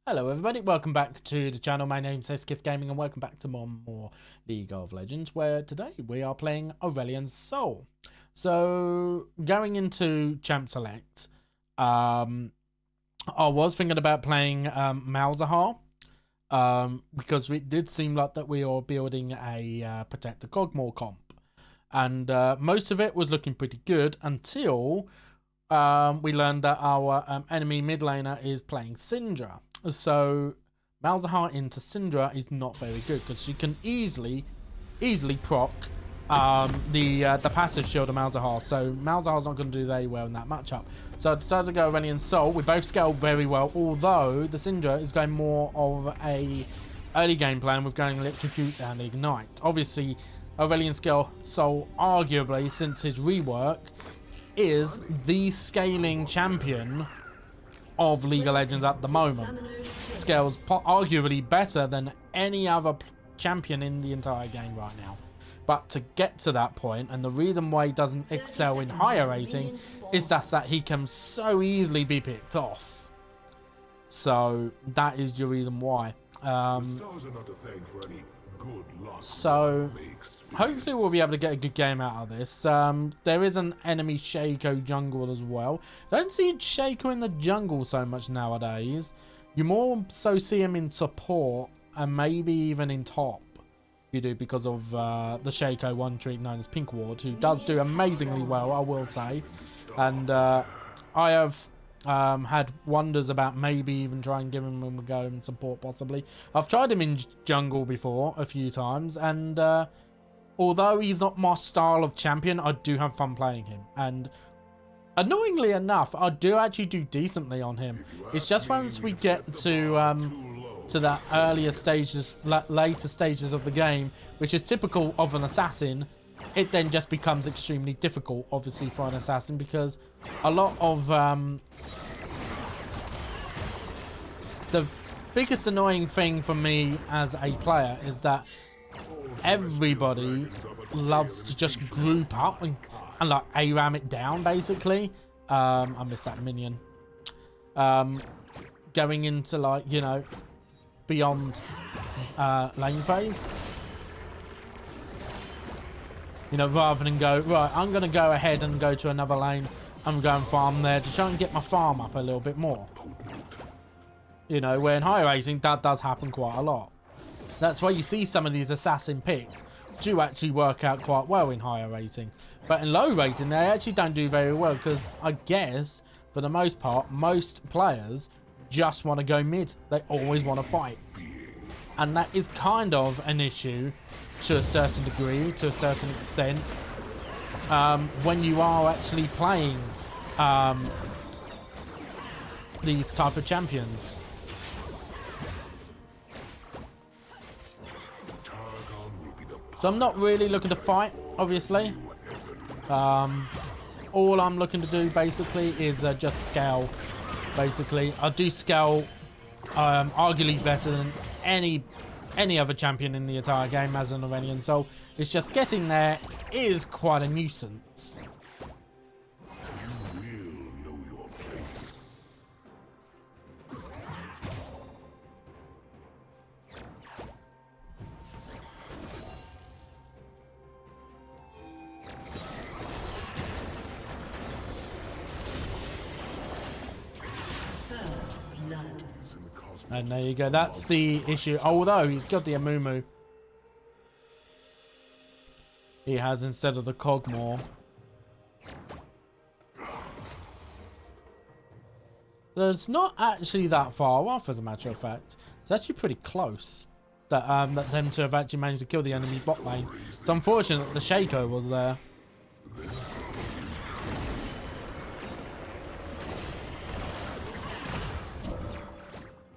Hello everybody, welcome back to the channel. My name's Aceikith Gaming and welcome back to more League of Legends, where today we are playing Aurelion's Soul. So going into Champ Select, I was thinking about playing Malzahar, because it did seem like that we are building a Protect the Cogmore comp, and most of it was looking pretty good until we learned that our enemy mid laner is playing Syndra. So Malzahar into Syndra is not very good because she can easily proc the passive shield of Malzahar. So Malzahar's not going to do very well in that matchup. So I decided to go Aurelion's Soul. We both scale very well, although the Syndra is going more of a early game plan with going Electrocute and Ignite. Obviously, Aurelion's Soul, arguably since his rework, is the scaling champion of League of Legends at the moment. Scales arguably better than any other champion in the entire game right now. But to get to that point, and the reason why he doesn't excel in higher rating, is that he can so easily be picked off. So that is the reason why. So hopefully we'll be able to get a good game out of this. There is an enemy Shaco jungle as well. Don't see Shaco in the jungle so much nowadays. You more so see him in support and maybe even in top. You do, because of the Shaco one trick known as Pink Ward, who does do amazingly well, I will say. And I have had wonders about maybe even trying and giving him a go in support possibly. I've tried him in jungle before a few times, and although he's not my style of champion, I do have fun playing him. And annoyingly enough, I do actually do decently on him. It's just once we get to that earlier stages, later stages of the game, which is typical of an assassin, it then just becomes extremely difficult, obviously, for an assassin, because a lot of the biggest annoying thing for me as a player is that everybody loves to just group up and like ARAM it down, basically. I missed that minion. Going into, like, you know, beyond lane phase. You know, rather than go, right, I'm going to go ahead and go to another lane. I'm going to farm there to try and get my farm up a little bit more. You know, where in high rating, that does happen quite a lot. That's why you see some of these assassin picks do actually work out quite well in higher rating. But in low rating, they actually don't do very well, because I guess, for the most part, most players just want to go mid. They always want to fight. And that is kind of an issue to a certain degree, to a certain extent, when you are actually playing these type of champions. So I'm not really looking to fight, obviously. All I'm looking to do basically is just scale. Basically, I do scale arguably better than any other champion in the entire game as an Aurelion Soul. It's just getting there is quite a nuisance. And there you go. That's the issue. Although he's got the Amumu, he has instead of the Cogmore. So it's not actually that far off, as a matter of fact. It's actually pretty close that that them to have actually managed to kill the enemy bot lane. It's unfortunate that the Shaco was there.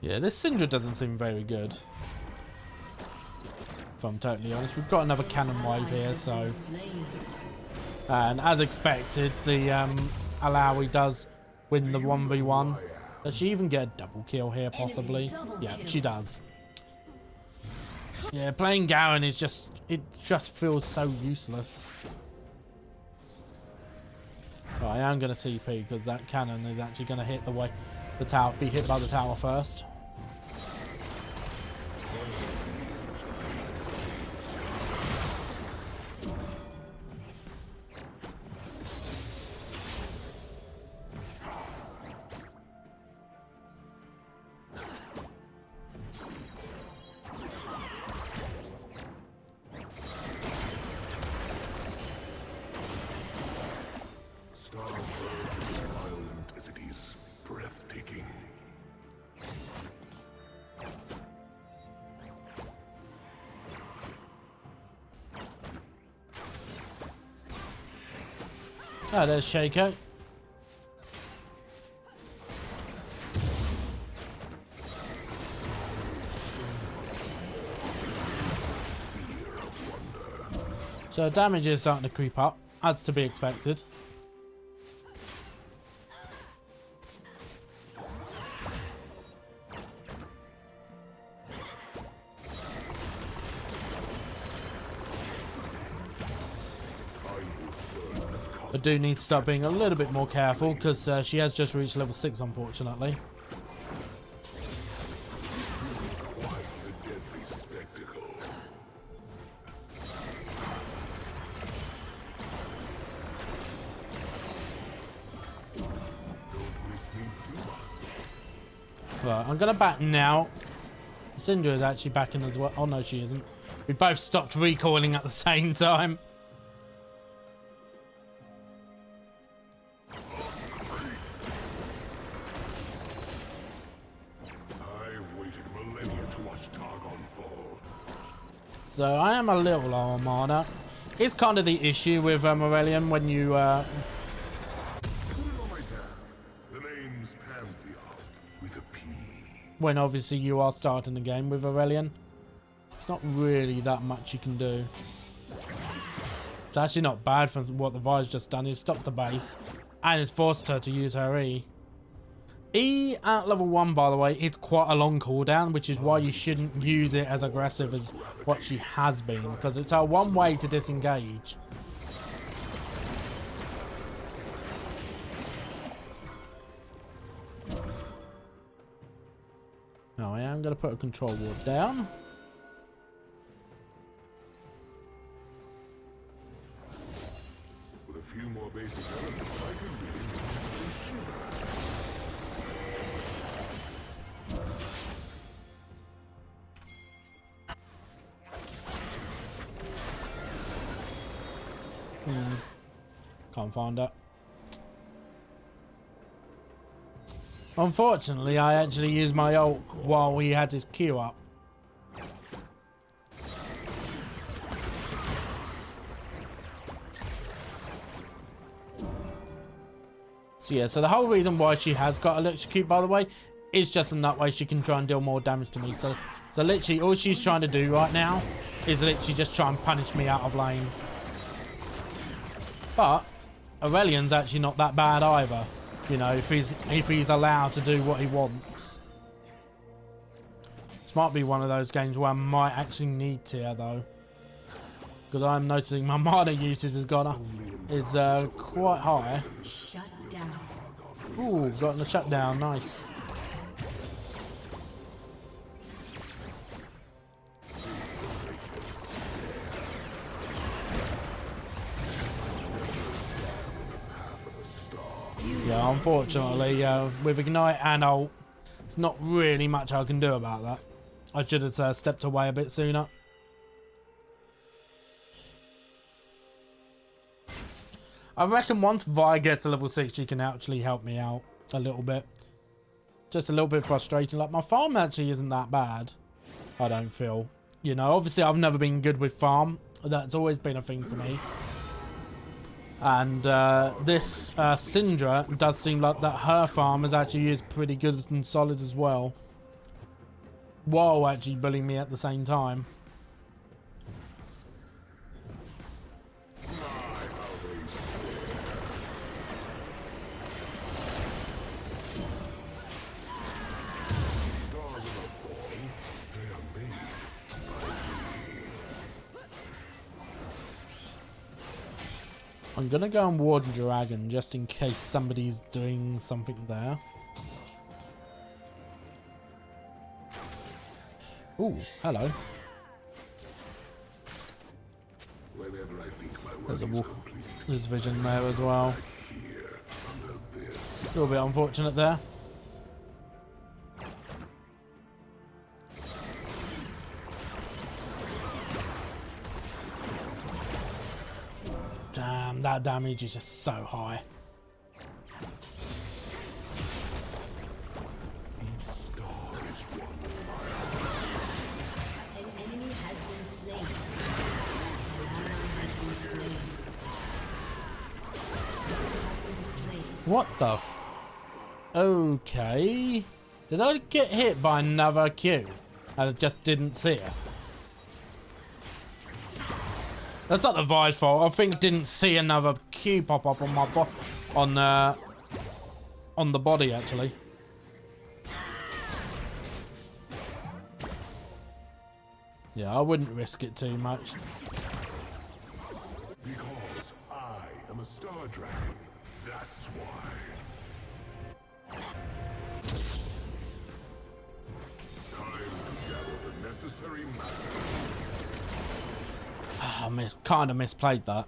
Yeah, this Syndra doesn't seem very good, if I'm totally honest. We've got another cannon wave here, so... And as expected, the Alawi does win the 1v1. Does she even get a double kill here, possibly? Yeah, she does. Yeah, playing Garen is just... It just feels so useless. Right, I am going to TP, because that cannon is actually going to hit the tower, be hit by the tower first. Oh, there's Shaco. So damage is starting to creep up, as to be expected. I do need to start being a little bit more careful because she has just reached level 6, unfortunately. Right, I'm going to back now. Syndra is actually backing as well. Oh, no, she isn't. We both stopped recoiling at the same time. So I am a little armada. It's kind of the issue with Aurelion when you when obviously you are starting the game with Aurelion. It's not really that much you can do. It's actually not bad for what the Vi's just done. Is stopped the base and it's forced her to use her E. E at level 1, by the way, it's quite a long cooldown, which is why you shouldn't use it as aggressive as what she has been, because it's her one way to disengage. Now I am going to put a control ward down. With a few more basic elements, I can really Can't find it. Unfortunately, I actually used my ult while he had his Q up. So yeah, so the whole reason why she has got electrocute, by the way, is just in that way she can try and deal more damage to me. So literally all she's trying to do right now is literally just try and punish me out of lane. But Aurelion's actually not that bad either, you know, if he's allowed to do what he wants. This might be one of those games where I might actually need tier though, because I'm noticing my mana usage has gone up, is quite high. Shut down. Ooh, got the shutdown, nice. Yeah, unfortunately, with Ignite and ult, it's not really much I can do about that. I should have stepped away a bit sooner. I reckon once Vi gets to level 6, she can actually help me out a little bit. Just a little bit frustrating. Like, my farm actually isn't that bad, I don't feel. You know, obviously I've never been good with farm. That's always been a thing for me. And this Syndra does seem like that her farm is actually used pretty good and solid as well, while actually bullying me at the same time. I'm gonna go and ward Dragon just in case somebody's doing something there. Ooh, hello. There's vision there as well. A little bit unfortunate there. Damn, that damage is just so high. An enemy has been slain. An ally has been slain. What the f... Okay. Did I get hit by another Q? And I just didn't see it. That's not the Vi's fault. I think I didn't see another Q pop up on my on the body actually. Yeah, I wouldn't risk it too much. Because I am a star dragon. That's why. Time to gather the necessary matter. I kind of misplayed that.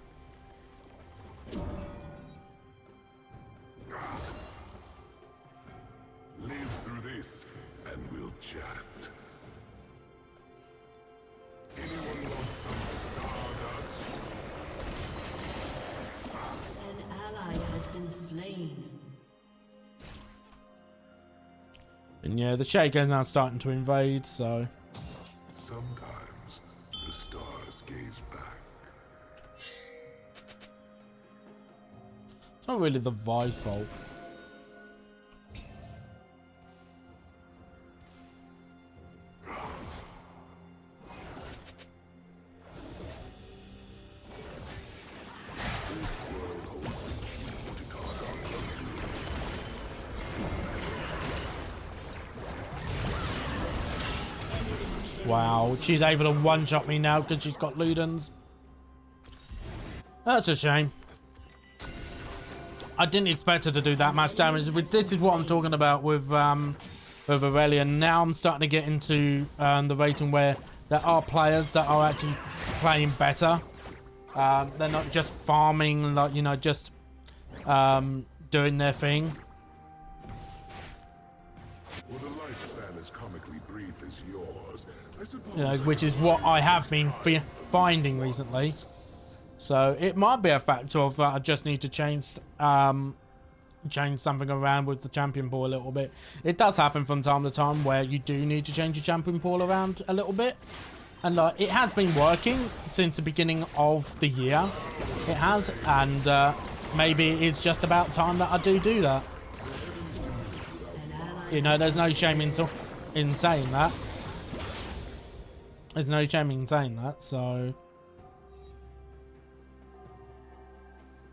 Live through this, and we'll chat. Anyone want some stardust? An ally has been slain. And yeah, the Shaker's now starting to invade, so... Sometimes the stars gaze back. It's not really the Vi's fault. Wow, she's able to one-shot me now because she's got Ludens. That's a shame. I didn't expect her to do that much damage. This is what I'm talking about with Aurelion. Now I'm starting to get into the rating where there are players that are actually playing better. They're not just farming, like, you know, just doing their thing. Well, the lifespan as comically brief as yours, I suppose. You know, which is what I have been finding recently. So it might be a factor of I just need to change something around with the champion pool a little bit. It does happen from time to time where you do need to change your champion pool around a little bit. And it has been working since the beginning of the year. It has, and maybe it's just about time that I do that. You know, there's no shame in saying that. There's no shame in saying that, so...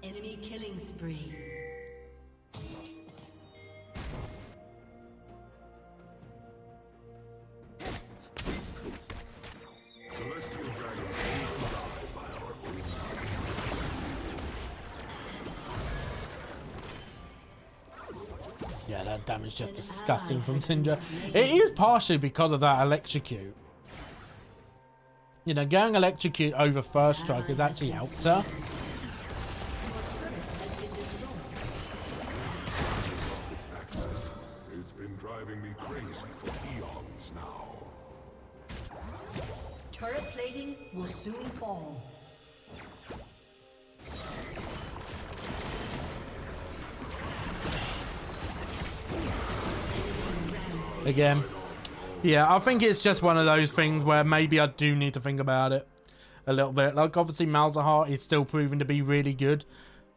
Enemy killing spree. Celestial dragons will die by our own Yeah, that damage is just disgusting from Syndra. It is partially because of that electrocute. You know, going electrocute over first strike has actually helped her. It's been driving me crazy for eons now. Turret plating will soon fall. Again. Yeah, I think it's just one of those things where maybe I do need to think about it a little bit. Like, obviously, Malzahar is still proving to be really good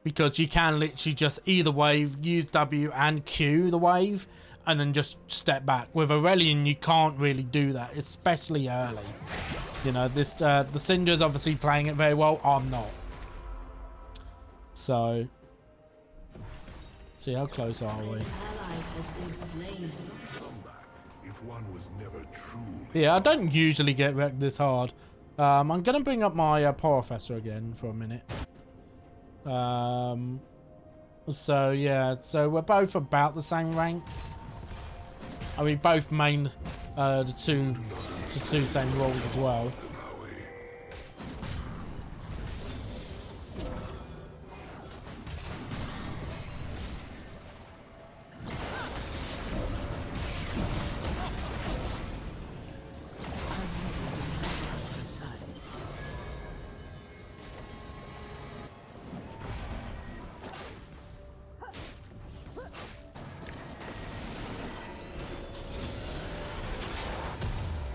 because you can literally just either wave, use W and Q the wave, and then just step back. With Aurelion, you can't really do that, especially early. You know, this the Syndra's obviously playing it very well. I'm not. So, see how close are we? Ally has been slain. If one was never truly. Yeah, I don't usually get wrecked this hard. I'm going to bring up my Professor again for a minute. So, yeah. So, we're both about the same rank. I mean, both main the two same roles as well.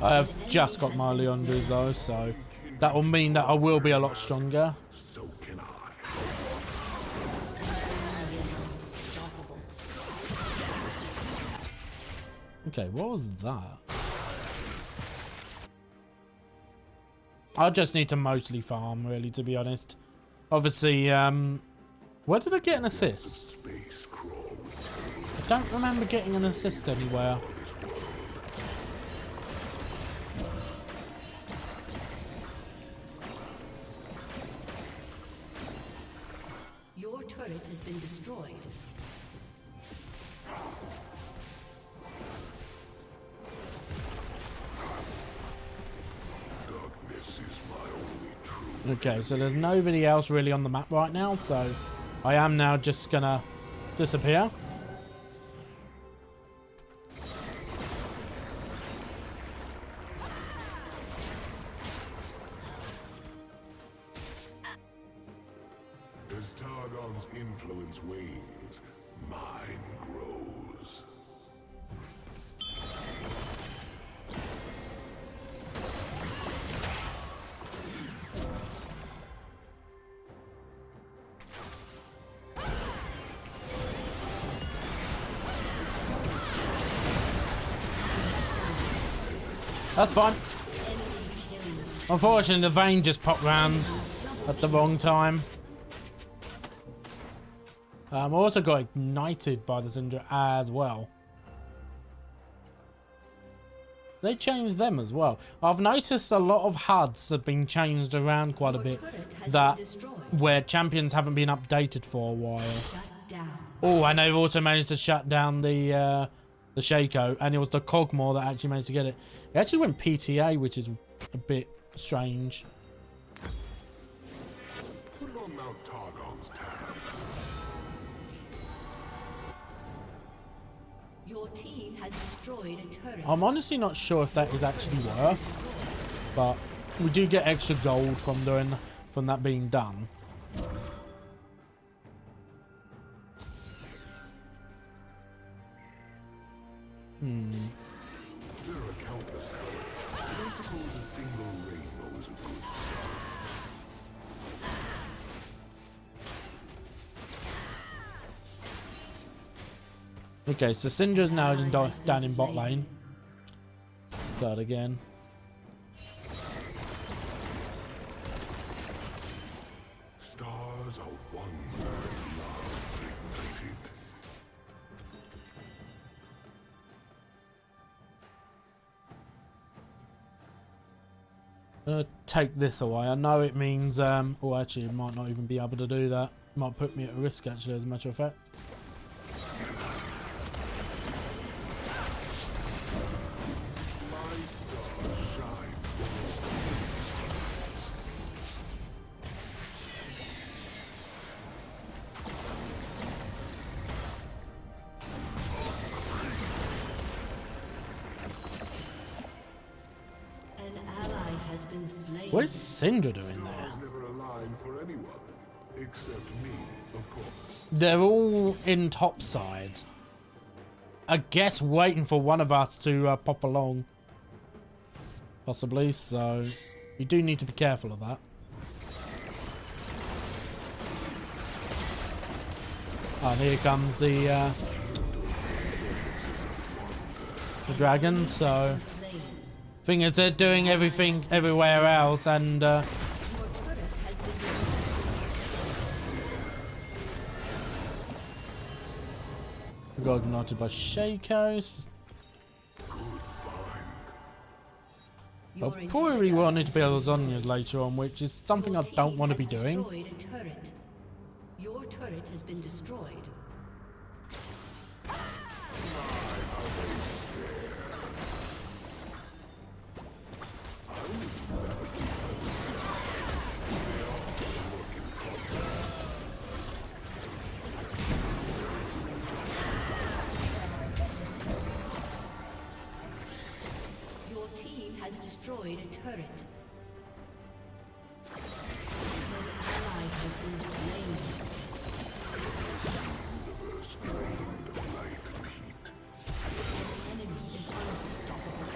I have just got my Leonders though, so that will mean that I will be a lot stronger. So can I. Okay, what was that? I just need to mostly farm, really, to be honest. Obviously, where did I get an assist? I don't remember getting an assist anywhere. Your turret has been destroyed. Okay, so there's nobody else really on the map right now, so I am now just gonna disappear. As Targon's influence wanes, mine grows. That's fine. Unfortunately, the vein just popped round at the wrong time. I also got ignited by the Syndra as well. They changed them as well. I've noticed a lot of HUDs have been changed around quite a bit, that where champions haven't been updated for a while. Oh, and they've also managed to shut down the Shaco, and it was the Cogmore that actually managed to get it. It actually went PTA, which is a bit strange. Put it on Mount Targon's tab. Your team has destroyed a turret. I'm honestly not sure if that is actually worth, but we do get extra gold from that being done. There are countless colors. I don't suppose a single rainbow is a good sign. Okay, so Syndra's now down in bot lane. Start again. Stars are wonder and love ignited. I'm gonna take this away. I know it means, oh, actually, it might not even be able to do that. Might put me at risk, actually, as a matter of fact. What's Syndra doing there? Stars never align for anyone, except me, of course. They're all in topside. I guess waiting for one of us to pop along. Possibly, so you do need to be careful of that. And here comes the dragon, so... Thing is, they're doing everything everywhere else, and Your turret has been we got ignited by Shaco. I probably wanted to be lasagnas later on, which is something I don't want to be doing. Your turret has been destroyed. Your team has destroyed a turret. An ally has been slain. Universe drained of light and heat. An enemy is unstoppable.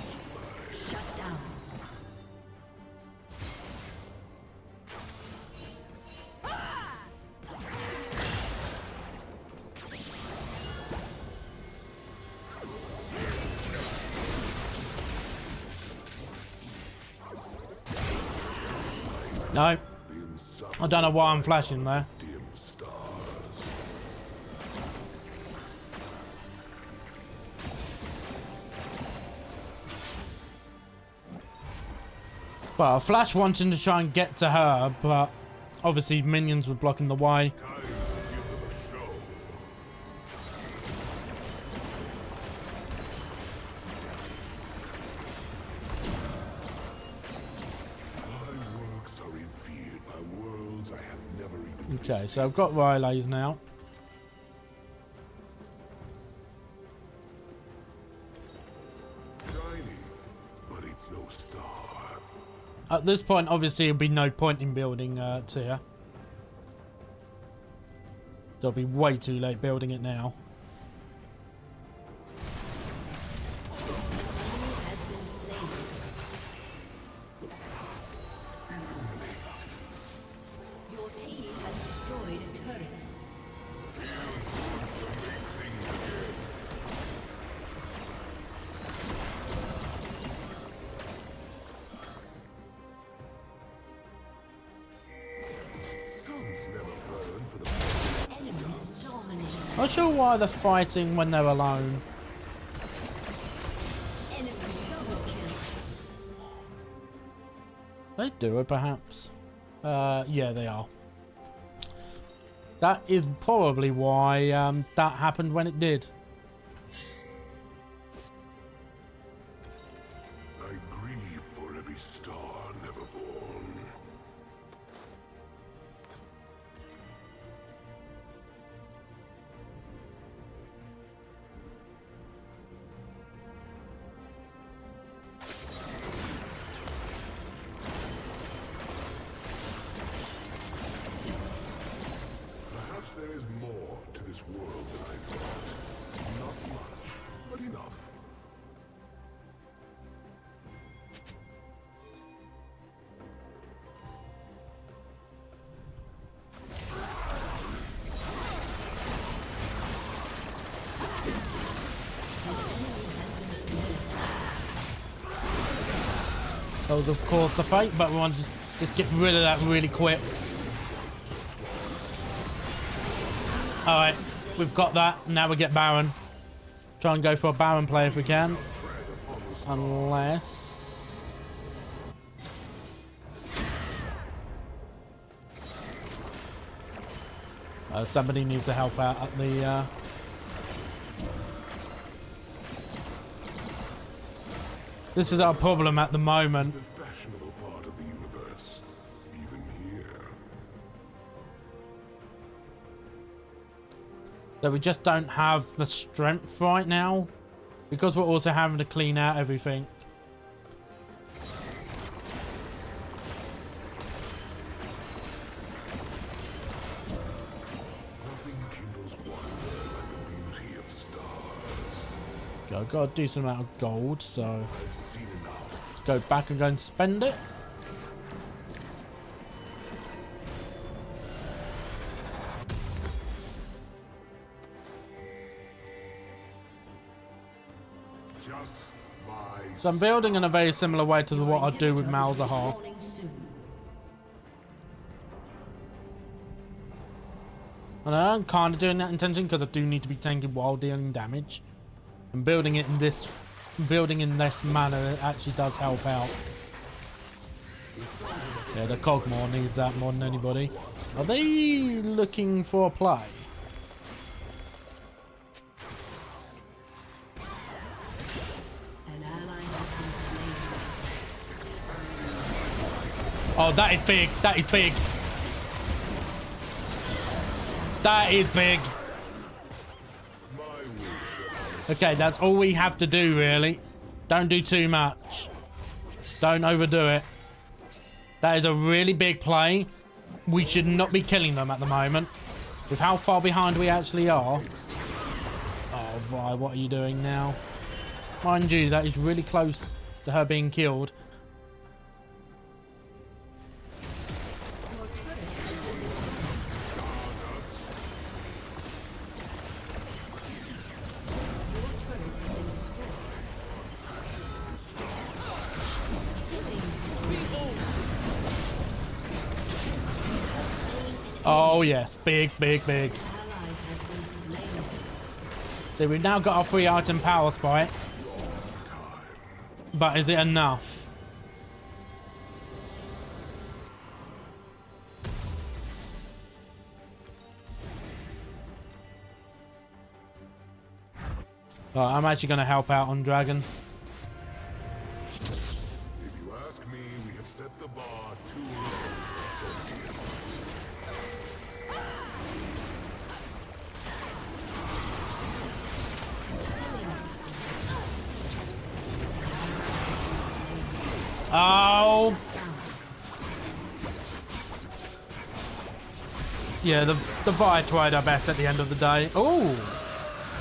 Shut down. No. The I don't know why I'm flashing there. dim stars. Well, Flash wanting to try and get to her, but obviously minions were blocking the way. Time to give them a show. My works are revered by worlds I have never even Okay, so I've got relays now. shiny, but it's no star. At this point, obviously, there'll be no point in building tier. It'll be way too late building it now. Has been slain. Your team has destroyed a turret. Suns never burn for the Enemies dominate. Not sure why they're fighting when they're alone. Enemy double kill. They do it, perhaps. Yeah, they are. That is probably why that happened when it did. I grieve for every star never born. Perhaps there is more to this world than I thought. Not much, but enough. That was, of course, the fate, but we wanted to just get rid of that really quick. Alright, we've got that. Now we get Baron. Try and go for a Baron play if we can. Unless... somebody needs to help out at the... This is our problem at the moment. The fashionable part of the universe, even here. That we just don't have the strength right now. Because we're also having to clean out everything. Nothing kindles wonder like the beauty of stars. I've got a decent amount of gold, so I've seen enough. let's go back and go and spend it. Just my So I'm building in a very similar way to what I do with Inhibitor is Malzahar. respawning soon. And I'm kind of doing that intention because I do need to be tanking while dealing damage. And building it in this, manner, it actually does help out. Yeah, the Cogmore needs that more than anybody. Are they looking for a play? An ally has been slain. Oh, that is big. That is big. That is big. Okay, that's all we have to do, really. Don't do too much. Don't overdo it. That is a really big play. We should not be killing them at the moment. With how far behind we actually are. Oh, Vi, what are you doing now? Mind you, that is really close to her being killed. Your turret has been destroyed. Your turret has been destroyed. Killing spree. Oh yes, big, big, big. Ally has been slain. So we've now got our 3-item power spike. But is it enough? Right, I'm actually going to help out on Dragon. If you ask me, we have set the bar too low. Oh! Yeah, the Vi tried our best at the end of the day. Oh!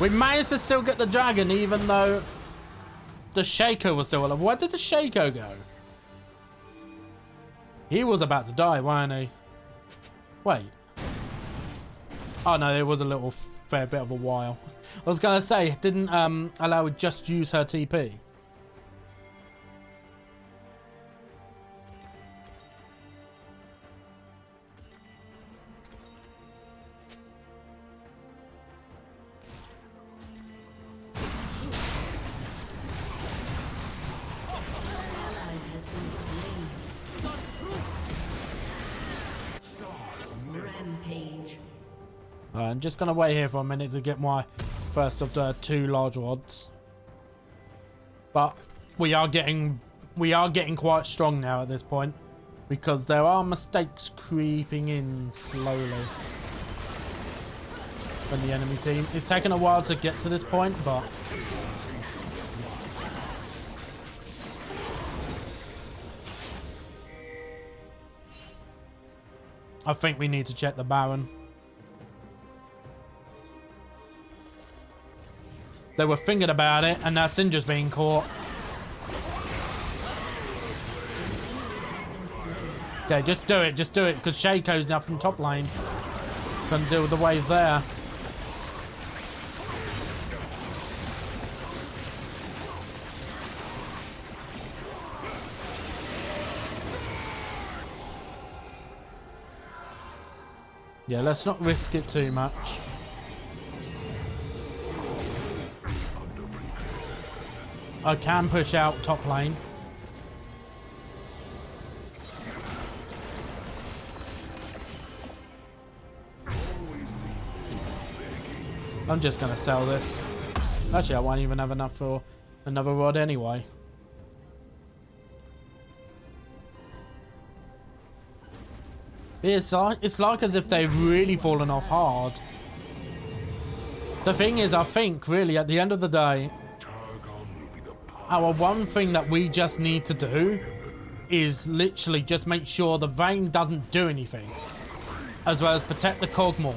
We managed to still get the dragon even though the Shaco was still alive. Where did the Shaco go? He was about to die, wasn't he? Wait. Oh no, it was a little fair bit of a while. I was going to say, didn't allow her just use her TP. I'm just going to wait here for a minute to get my first of the 2 large rods. But we are getting quite strong now at this point. Because there are mistakes creeping in slowly from the enemy team. It's taken a while to get to this point, but I think we need to check the Baron. They were thinking about it, and now Syndra's being caught. Okay, just do it, because Shaco's up in top lane. Can deal with the wave there. Yeah, let's not risk it too much. I can push out top lane. I'm just going to sell this. Actually, I won't even have enough for another rod anyway. It's like as if they've really fallen off hard. The thing is, I think, really, at the end of the day, our one thing that we just need to do is literally just make sure the Vayne doesn't do anything. As well as protect the Cogmore.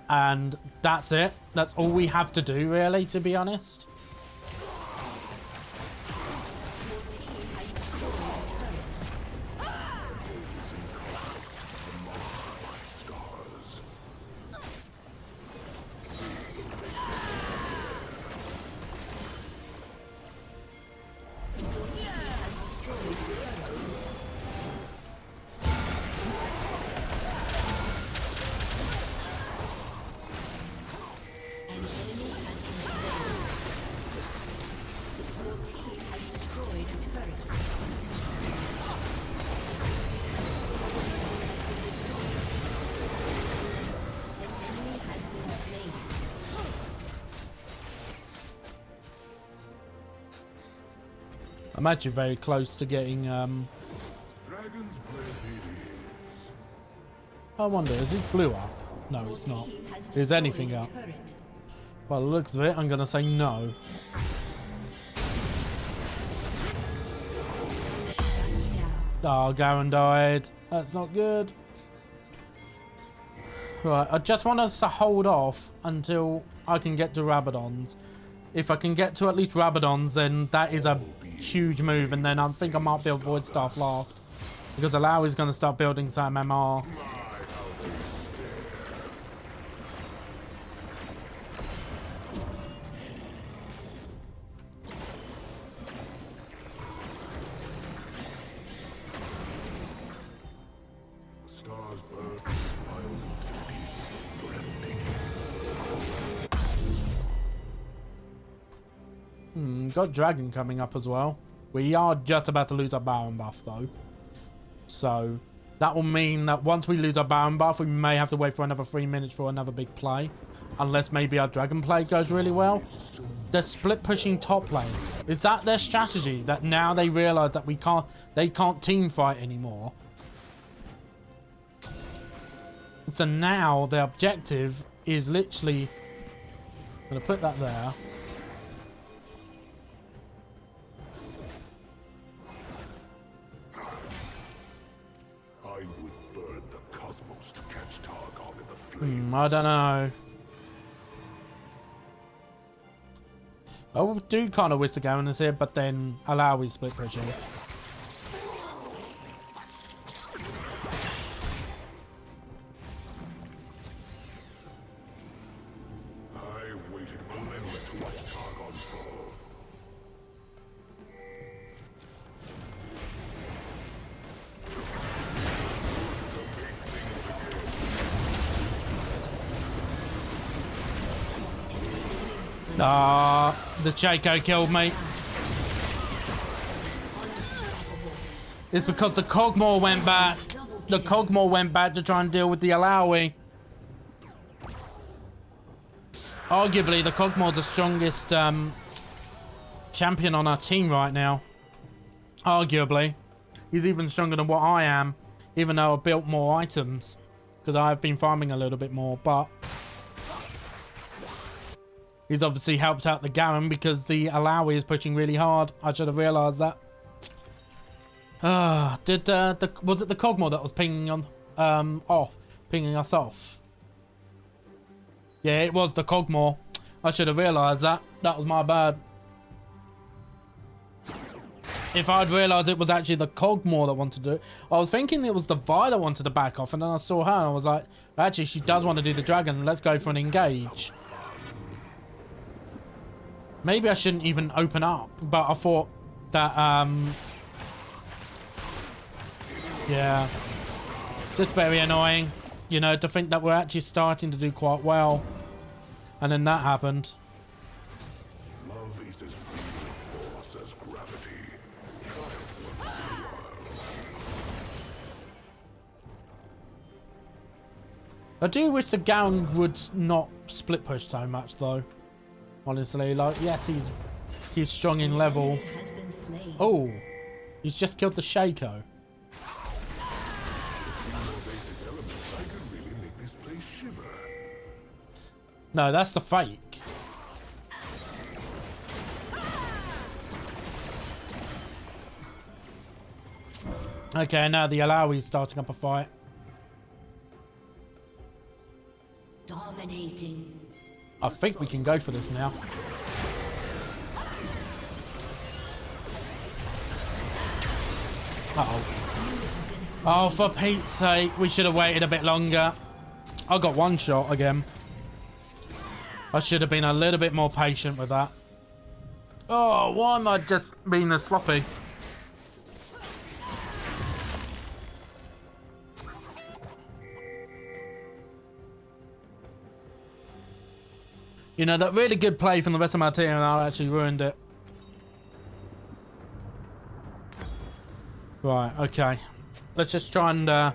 And that's it. That's all we have to do, really, to be honest. I'm actually very close to getting, Dragon's breath it is. I wonder, is it blue up? No, it's not. Is anything up? By the looks of it, I'm going to say no. Oh, Garen died. That's not good. Right, I just want us to hold off until I can get to Rabadons. If I can get to at least Rabadons, then that is a huge move, and then I think I might build Void Staff last. Because Allow is going to start building some MMR. Stars burn. We've got Dragon coming up as well. We are just about to lose our Baron buff though. So that will mean that once we lose our Baron buff, we may have to wait for another 3 minutes for another big play. Unless maybe our Dragon play goes really well. They're split pushing top lane. Is that their strategy? That now they realise that they can't team fight anymore. So now their objective is literally... I'm going to put that there. I would burn the cosmos to catch Targon in the flame. I don't know. I do kind of wish the Garen is here, but then allow is split pushing. I've waited millennia to watch Targon fall. The Shaco killed me. It's because the Cogmore went back. The Cogmore went back to try and deal with the Alawi. Arguably, the Cogmore's the strongest champion on our team right now. Arguably. He's even stronger than what I am. Even though I built more items. Because I've been farming a little bit more, but... he's obviously helped out the Garen because the Alawi is pushing really hard. I should have realised that. Was it the Cogmore that was pinging on pinging us off? Yeah, it was the Cogmore. I should have realised that. That was my bad. If I'd realised it was actually the Cogmore that wanted to do it. I was thinking it was the Vi that wanted to back off, and then I saw her and I was like, actually she does want to do the dragon. Let's go for an engage. Maybe I shouldn't even open up, but I thought that, yeah, just very annoying, you know, to think that we're actually starting to do quite well, and then that happened. Love is as real a force as gravity. I do wish the Garen would not split push so much, though. Honestly, like, yes, he's strong in level. Oh, he's just killed the Shaco. No, that's the fake. Okay, now the Alawi's starting up a fight. Dominating. I think we can go for this now. Uh-oh. Oh, for Pete's sake, we should have waited a bit longer. I got one shot again. I should have been a little bit more patient with that. Oh, why am I just being this sloppy? You know, that really good play from the rest of my team and I actually ruined it. Right, okay. Let's just try and... The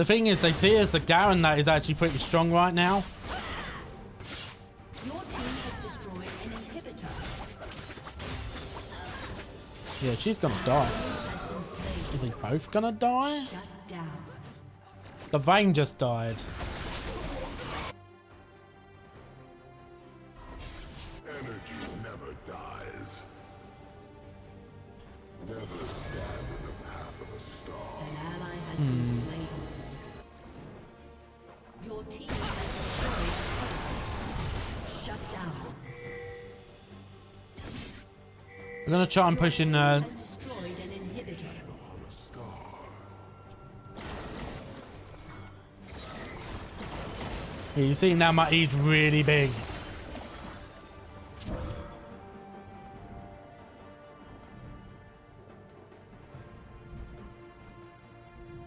thing is, they see it as the Garen that is actually pretty strong right now. Your team has destroyed an inhibitor. Yeah, she's gonna die. Are they both gonna die? Shut down. The Vayne just died. Energy never dies. Never stand in the path of a star. An ally has been slain. Your team has destroyed a turret. Shut down. I'm gonna try and push in Has destroyed an inhibitor. yeah, you see now my E's really big.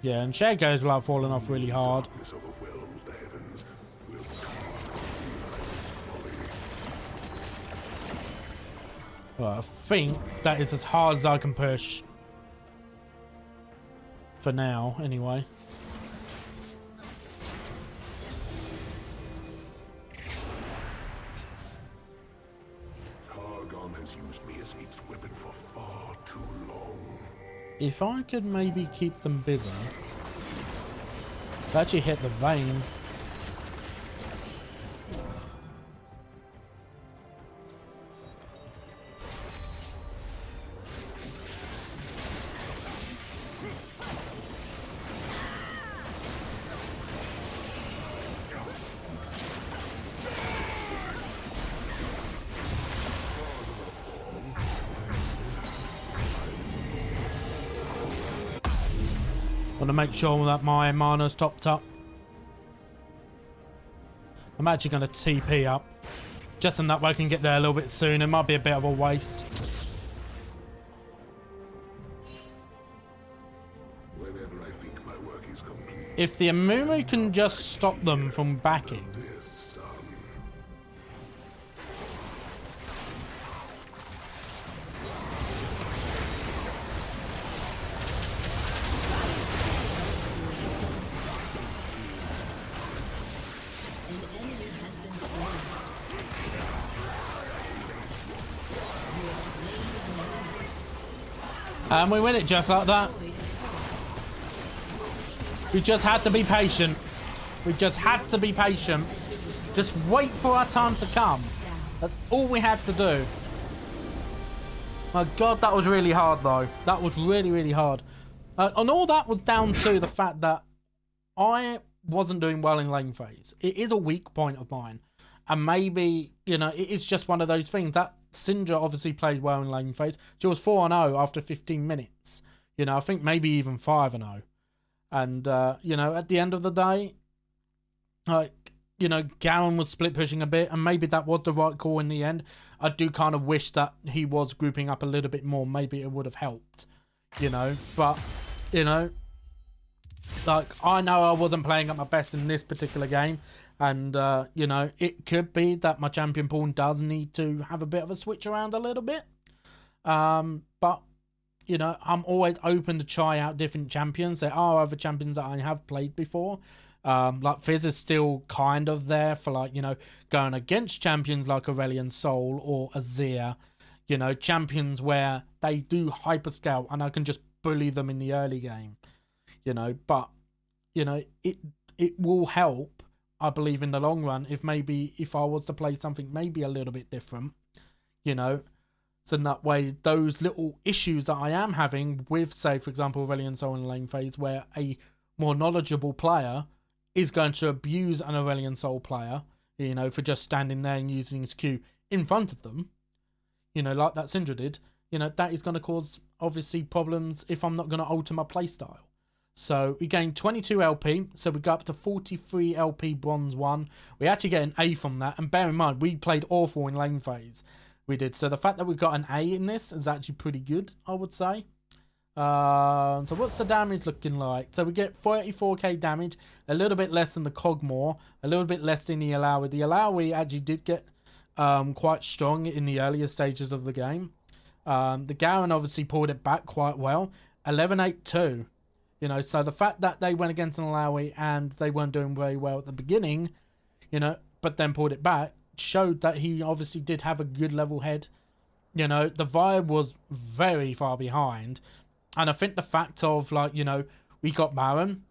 Yeah, and Shaco's like falling off really hard. Darkness overwhelms storms the heavens will carve folly. Well, I think that is as hard as I can push. For now, anyway. Hargon has used me as its weapon for far too long. If I could maybe keep them busy. They actually hit the vein. Want to make sure that my mana's topped up. I'm actually going to TP up. Just so that way I can get there a little bit soon. It might be a bit of a waste. Whenever I think my work is complete, If the Amumu can just stop them from backing. this sun. An enemy has been slain. You have slain an enemy. And we win it just like that. We just had to be patient. We just had to be patient. Just wait for our time to come. That's all we had to do. My God, that was really hard though. That was really, really hard. And all that was down to the fact that I wasn't doing well in lane phase. It is a weak point of mine. And maybe, you know, it is just one of those things. That Syndra obviously played well in lane phase. She was 4-0 after 15 minutes. You know, I think maybe even 5-0. And, you know, at the end of the day, like, you know, Garen was split pushing a bit, and maybe that was the right call in the end. I do kind of wish that he was grouping up a little bit more. Maybe it would have helped, you know. But, you know, like, I know I wasn't playing at my best in this particular game. And, you know, it could be that my champion pool does need to have a bit of a switch around a little bit. But, you know, I'm always open to try out different champions. There are other champions that I have played before. Like Fizz is still kind of there for, like, you know, going against champions like Aurelion Soul or Azir. You know, champions where they do hyperscale and I can just bully them in the early game. You know, but, you know, it will help, I believe, in the long run if I was to play something maybe a little bit different, you know. So in that way, those little issues that I am having with, say, for example, Aurelion Soul in lane phase, where a more knowledgeable player is going to abuse an Aurelion Soul player, you know, for just standing there and using his Q in front of them, you know, like that Syndra did, you know, that is going to cause, obviously, problems if I'm not going to alter my playstyle. So we gained 22 LP, so we go up to 43 LP Bronze 1. We actually get an A from that, and bear in mind, we played awful in lane phase. We did. So the fact that we got an A in this is actually pretty good, I would say. So what's the damage looking like? So we get 34k damage, a little bit less than the Cogmore, a little bit less than the Alawi. The Alawi actually did get quite strong in the earlier stages of the game. The Garen obviously pulled it back quite well. 11-8-2. You know, so the fact that they went against an Alawi and they weren't doing very well at the beginning, you know, but then pulled it back, showed that he obviously did have a good level head. You know, the vibe was very far behind. And I think the fact of, like, you know, we got Baron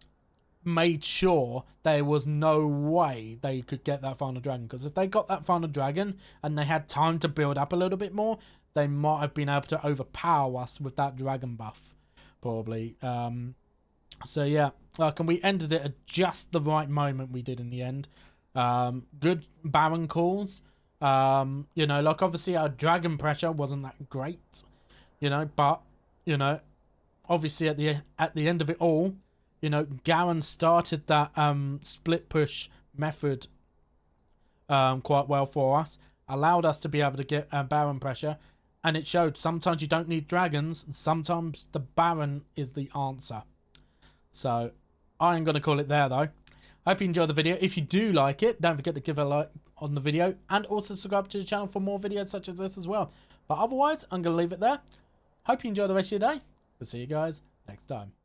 made sure there was no way they could get that final dragon. Because if they got that final dragon and they had time to build up a little bit more, they might have been able to overpower us with that dragon buff, probably. So yeah, and we ended it at just the right moment we did in the end. Good Baron calls. You know, like, obviously our dragon pressure wasn't that great, you know, but, you know, obviously at the end of it all, you know, Garen started that split push method quite well for us, allowed us to be able to get Baron pressure, and it showed sometimes you don't need dragons, sometimes the Baron is the answer. So I ain't going to call it there, though. Hope you enjoyed the video. If you do like it, don't forget to give a like on the video and also subscribe to the channel for more videos such as this as well. But otherwise, I'm going to leave it there. Hope you enjoy the rest of your day. We'll see you guys next time.